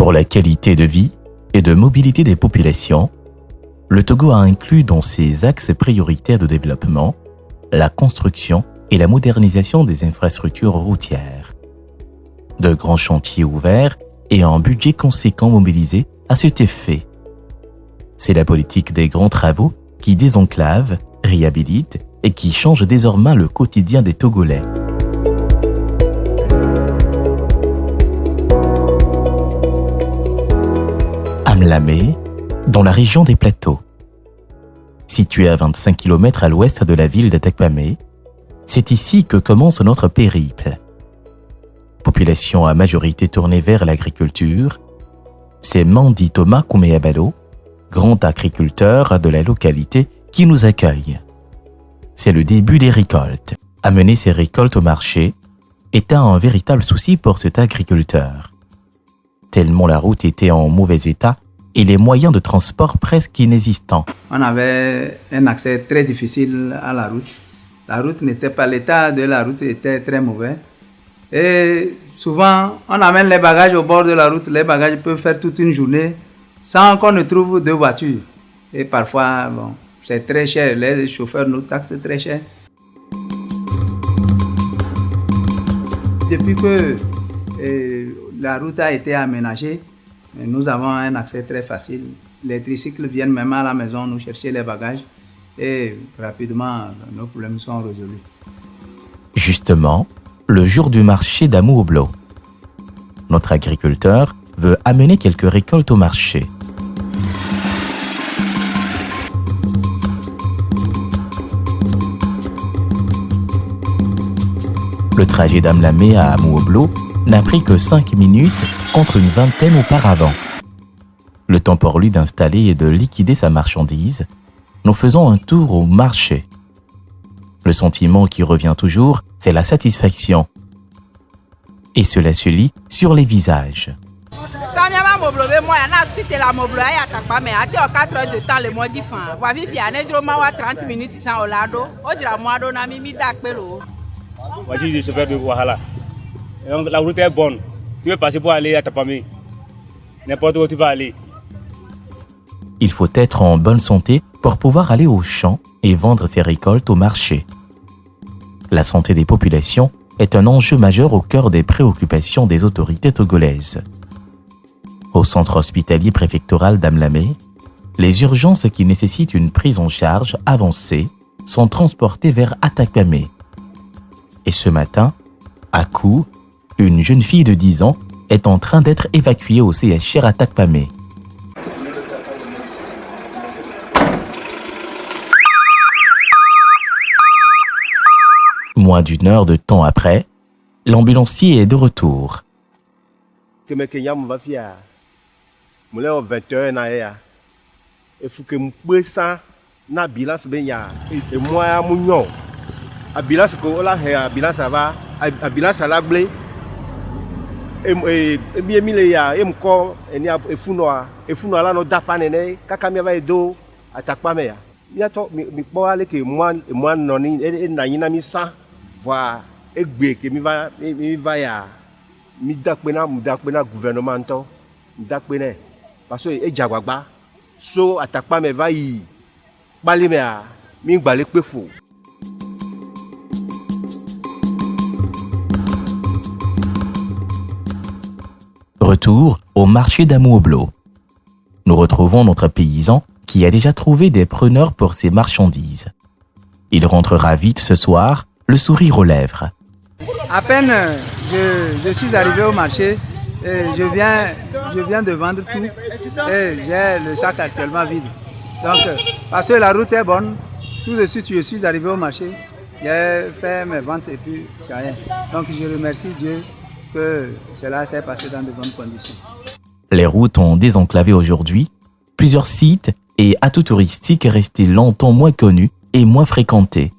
Pour la qualité de vie et de mobilité des populations, le Togo a inclus dans ses axes prioritaires de développement la construction et la modernisation des infrastructures routières. De grands chantiers ouverts et un budget conséquent mobilisé à cet effet. C'est la politique des grands travaux qui désenclave, réhabilite et qui change désormais le quotidien des Togolais. Amlamé, dans la région des Plateaux. Situé à 25 km à l'ouest de la ville d'Atakpamé, c'est ici que commence notre périple. Population à majorité tournée vers l'agriculture, c'est Mandi Thomas Kouméabalo, grand agriculteur de la localité, qui nous accueille. C'est le début des récoltes. Amener ces récoltes au marché était un véritable souci pour cet agriculteur. Tellement la route était en mauvais état et les moyens de transport presque inexistants. On avait un accès très difficile à la route. La route n'était pas, l'état de la route était très mauvais. Et souvent, on amène les bagages au bord de la route. Les bagages peuvent faire toute une journée sans qu'on ne trouve de voiture. Et parfois, bon, c'est très cher. Les chauffeurs nous taxent très cher. Depuis que la route a été aménagée, nous avons un accès très facile. Les tricycles viennent même à la maison nous chercher les bagages et rapidement, nos problèmes sont résolus. Justement, le jour du marché d'Amouoblo, notre agriculteur veut amener quelques récoltes au marché. Le trajet d'Amlamé à Amouoblo n'a pris que 5 minutes contre une vingtaine auparavant. Le temps pour lui d'installer et de liquider sa marchandise, nous faisons un tour au marché. Le sentiment qui revient toujours, c'est la satisfaction. Et cela se lit sur les visages. La route est bonne. Tu veux passer pour aller à Tapamé. N'importe où tu vas aller. Il faut être en bonne santé pour pouvoir aller au champ et vendre ses récoltes au marché. La santé des populations est un enjeu majeur au cœur des préoccupations des autorités togolaises. Au centre hospitalier préfectoral d'Amlamé, les urgences qui nécessitent une prise en charge avancée sont transportées vers Atakpamé. Et ce matin, à Kou, une jeune fille de 10 ans est en train d'être évacuée au CHR Atakpamé. Moins d'une heure de temps après, l'ambulancier est de retour. Voilà, egbe que mi va ya mi dakpena gouvernement to dakpena parce que e jagwagba so atakpa me va yi bali me a mi gbale pe fo. Retour au marché d'Amouoblo. Nous retrouvons notre paysan qui a déjà trouvé des preneurs pour ses marchandises. Il rentrera vite ce soir, le sourire aux lèvres. À peine je suis arrivé au marché, et je viens de vendre tout et j'ai le sac actuellement vide. Donc, parce que la route est bonne, tout de suite je suis arrivé au marché, j'ai fait mes ventes et puis c'est rien. Donc je remercie Dieu que cela s'est passé dans de bonnes conditions. Les routes ont désenclavé aujourd'hui, plusieurs sites et atouts touristiques restés longtemps moins connus et moins fréquentés.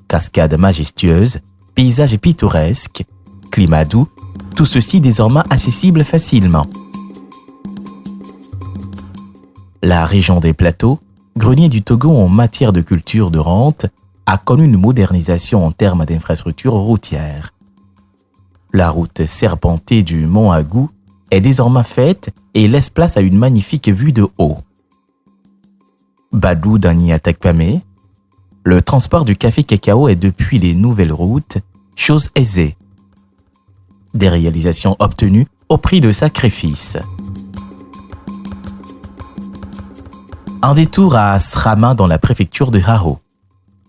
Cascades majestueuses, paysages pittoresques, climat doux, tout ceci désormais accessible facilement. La région des Plateaux, grenier du Togo en matière de culture de rente, a connu une modernisation en termes d'infrastructures routières. La route serpentée du Mont Agou est désormais faite et laisse place à une magnifique vue de haut. Badou Dani à Tekpamé, le transport du café cacao est depuis les nouvelles routes chose aisée. Des réalisations obtenues au prix de sacrifices. Un détour à Srama dans la préfecture de Haro,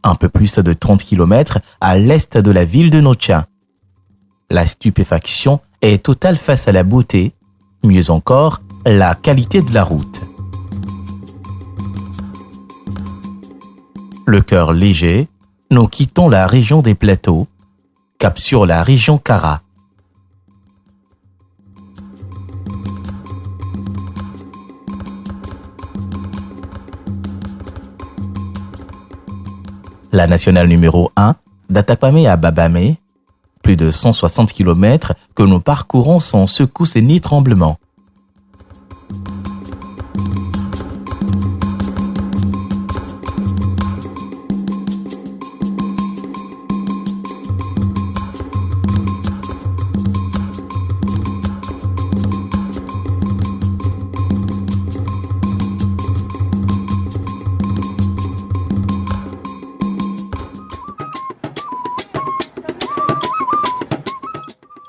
un peu plus de 30 km à l'est de la ville de Nocha. La stupéfaction est totale face à la beauté, mieux encore, la qualité de la route. Le cœur léger, nous quittons la région des plateaux, cap sur la région Kara. La nationale numéro 1, d'Atakpamé à Babamé, plus de 160 km que nous parcourons sans secousses ni tremblements.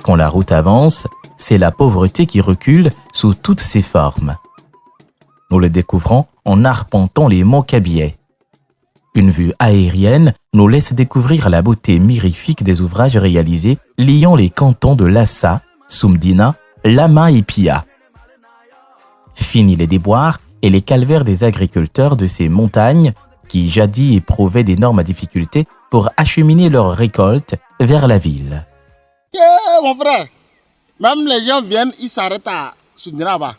Quand la route avance, c'est la pauvreté qui recule sous toutes ses formes. Nous le découvrons en arpentant les monts Kabylie. Une vue aérienne nous laisse découvrir la beauté mirifique des ouvrages réalisés liant les cantons de Lassa, Soumdina, Lama et Pia. Fini les déboires et les calvaires des agriculteurs de ces montagnes qui jadis éprouvaient d'énormes difficultés pour acheminer leurs récoltes vers la ville. Mon frère, même les gens viennent, ils s'arrêtent à Soumdina là-bas.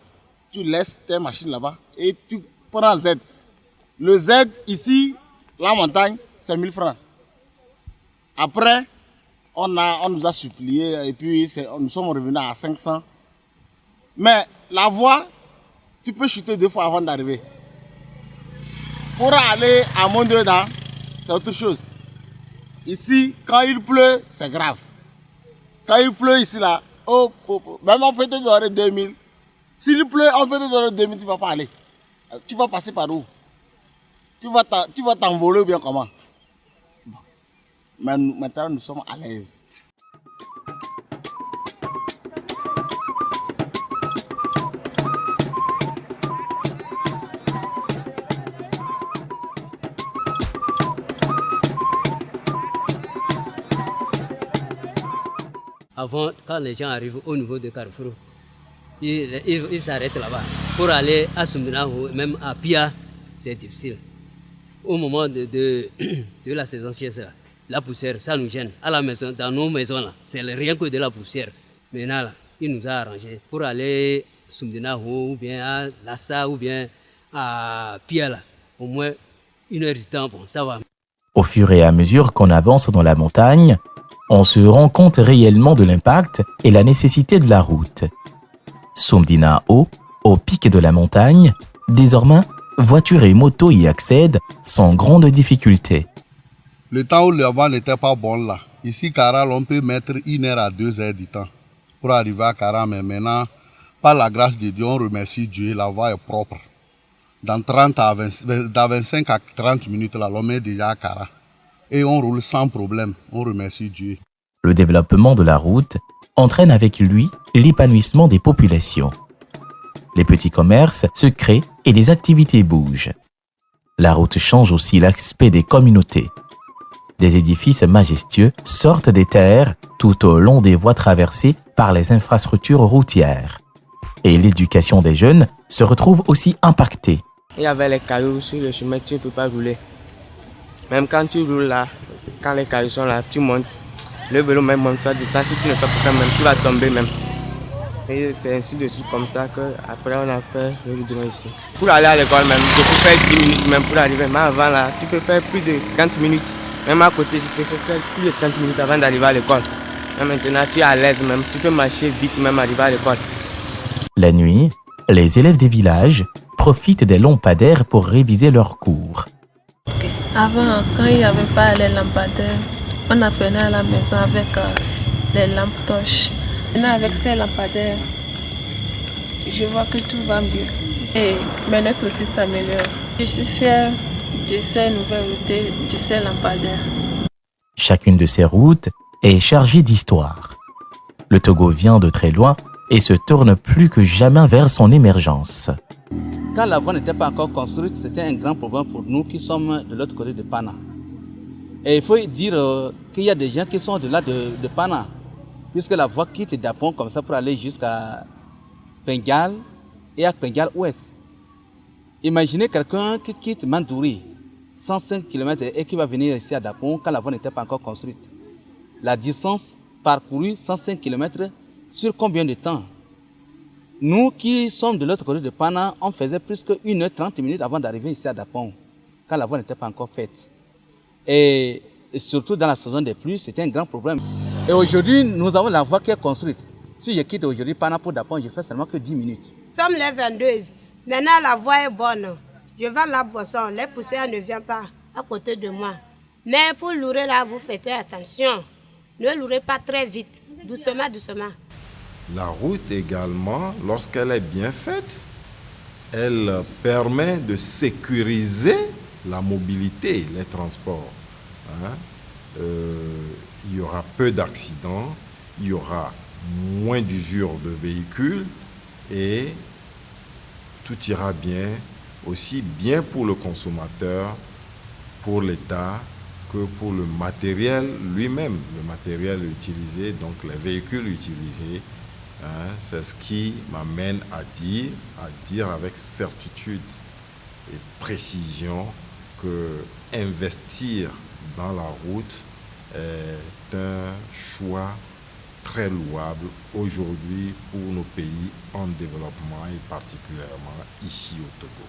Tu laisses tes machines là-bas et tu prends Z. Le Z ici, la montagne, c'est 1000 francs. Après, on nous a supplié et puis nous sommes revenus à 500. Mais la voie, tu peux chuter 2 fois avant d'arriver. Pour aller à Mondeda, c'est autre chose. Ici, quand il pleut, c'est grave. Quand il pleut ici, là, même on peut te donner 2000. S'il pleut, on peut te donner 2000, tu ne vas pas aller. Tu vas passer par où? Tu vas t'envoler ou bien comment? Bon. Mais maintenant, nous sommes à l'aise. Avant, quand les gens arrivent au niveau de Carrefour, ils s'arrêtent là-bas. Pour aller à Soumdina ou même à Pia, c'est difficile. Au moment de la saison chienne, la poussière, ça nous gêne. À la maison, dans nos maisons, là, c'est rien que de la poussière. Maintenant, là, il nous a arrangé pour aller à Soumdina ou bien à Lassa ou bien à Pia, là, au moins 1 heure de temps, bon, ça va. Au fur et à mesure qu'on avance dans la montagne, on se rend compte réellement de l'impact et la nécessité de la route. Soumdina haut, au pic de la montagne, désormais, voitures et motos y accèdent sans grande difficulté. Le temps où le vent n'était pas bon là, ici, Kara, on peut mettre 1 heure à 2 heures du temps pour arriver à Kara, mais maintenant, par la grâce de Dieu, on remercie Dieu, la voie est propre. Dans 25 à 30 minutes, là, l'homme est déjà à Kara. Et on roule sans problème, on remercie Dieu. Le développement de la route entraîne avec lui l'épanouissement des populations. Les petits commerces se créent et les activités bougent. La route change aussi l'aspect des communautés. Des édifices majestueux sortent des terres tout au long des voies traversées par les infrastructures routières. Et l'éducation des jeunes se retrouve aussi impactée. Il y avait les cailloux sur le chemin, tu ne peux pas rouler. Même quand tu roules là, quand les cailloux sont là, tu montes. Le vélo même monte ça distance, si tu ne fais pas même, tu vas tomber même. Et c'est ainsi de suite comme ça qu'après on a fait le goudron ici. Pour aller à l'école même, je peux faire 10 minutes même pour arriver. Mais avant là, tu peux faire plus de 30 minutes. Même à côté, tu peux faire plus de 30 minutes avant d'arriver à l'école. Et maintenant, tu es à l'aise même, tu peux marcher vite même arriver à l'école. La nuit, les élèves des villages profitent des lampadaires pour réviser leurs cours. Avant, quand il n'y avait pas les lampadaires, on apprenait à la maison avec les lampes torches. Maintenant, avec ces lampadaires, je vois que tout va mieux. Et mes notes aussi s'améliorent. Je suis fière de ces nouvelles routes, de ces lampadaires. Chacune de ces routes est chargée d'histoire. Le Togo vient de très loin et se tourne plus que jamais vers son émergence. Quand la voie n'était pas encore construite, c'était un grand problème pour nous qui sommes de l'autre côté de Pana. Et il faut dire qu'il y a des gens qui sont de là de Pana, puisque la voie quitte Dapon comme ça pour aller jusqu'à Pengal et à Pengal Ouest. Imaginez quelqu'un qui quitte Mandouri, 105 km, et qui va venir ici à Dapon quand la voie n'était pas encore construite. La distance parcourue, 105 km, sur combien de temps? Nous qui sommes de l'autre côté de Pana, on faisait plus que 1h30 avant d'arriver ici à Dapon, quand la voie n'était pas encore faite. Et surtout dans la saison des pluies, c'était un grand problème. Et aujourd'hui, nous avons la voie qui est construite. Si je quitte aujourd'hui Pana pour Dapon, je fais seulement que 10 minutes. Nous sommes les vendeuses. Maintenant, la voie est bonne. Je vends la boisson. Les poussières ne viennent pas à côté de moi. Mais pour louer là, vous faites attention. Ne lourez pas très vite. Doucement, doucement. La route également, lorsqu'elle est bien faite, elle permet de sécuriser la mobilité, les transports. Il y aura peu d'accidents, il y aura moins d'usure de véhicules et tout ira bien, aussi bien pour le consommateur, pour l'État, que pour le matériel lui-même, le matériel utilisé, donc les véhicules utilisés. C'est ce qui m'amène à dire avec certitude et précision que investir dans la route est un choix très louable aujourd'hui pour nos pays en développement et particulièrement ici au Togo.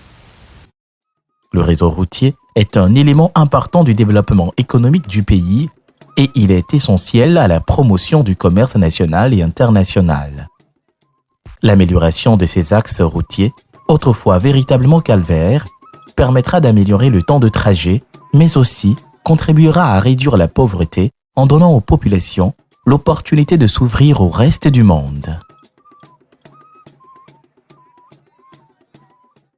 Le réseau routier est un élément important du développement économique du pays et il est essentiel à la promotion du commerce national et international. L'amélioration de ces axes routiers, autrefois véritablement calvaires, permettra d'améliorer le temps de trajet, mais aussi contribuera à réduire la pauvreté en donnant aux populations l'opportunité de s'ouvrir au reste du monde.